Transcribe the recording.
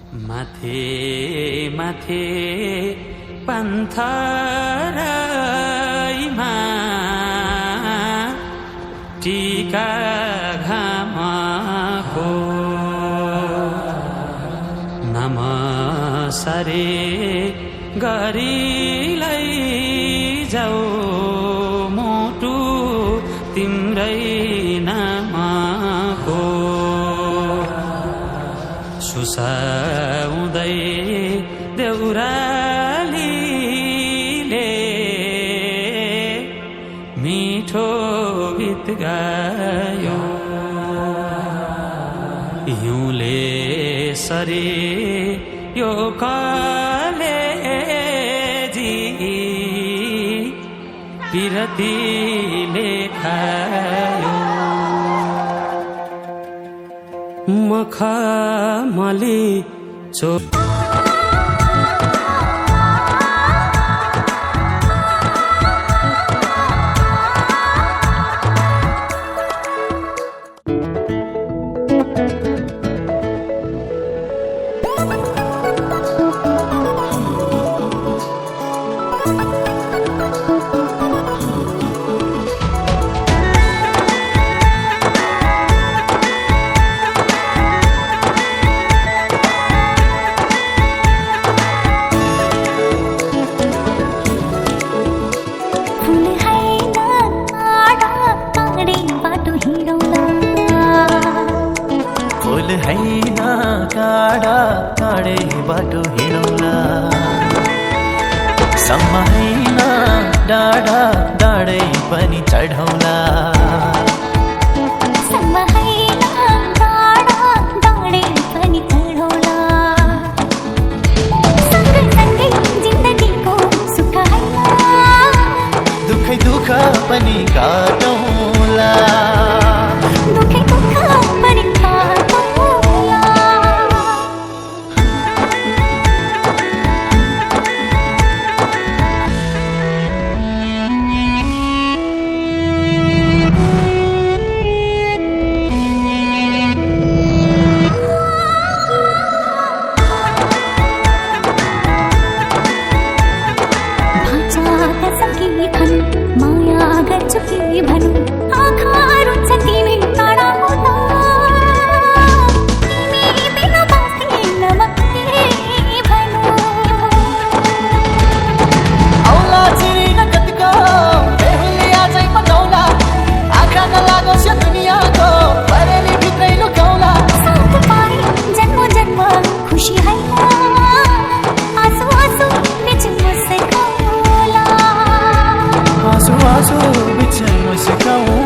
माथे माथे पन्थराईमा टीका घामको नमसरे गरी जाऊ मुटु तिम्रै नामको सुसाउँदै देउरालीले मिठो गीत गायो हिउँले सरी यो कलेजी पिरतीले खायो मखमली चो काडे बाटो हिँडौला सम्म डाँडा डाँडै पनि चढौला दुखै दुख पनि काटौला माया गर्छु के भनु आँखा रुन्छ तिमी टाढा हुँदा तिमी बिना बाँच्दिन म के भनु औला चिरिन कतिको बेहुली आजै पठाउला आँखा नलागोस् यो दुनियाँको परेली भित्रै लुकाउला साथ पाए जन्म जन्म खुसी होइन आँसु आँसु बिच मुस्काउला आँसु बिच मुस्काउला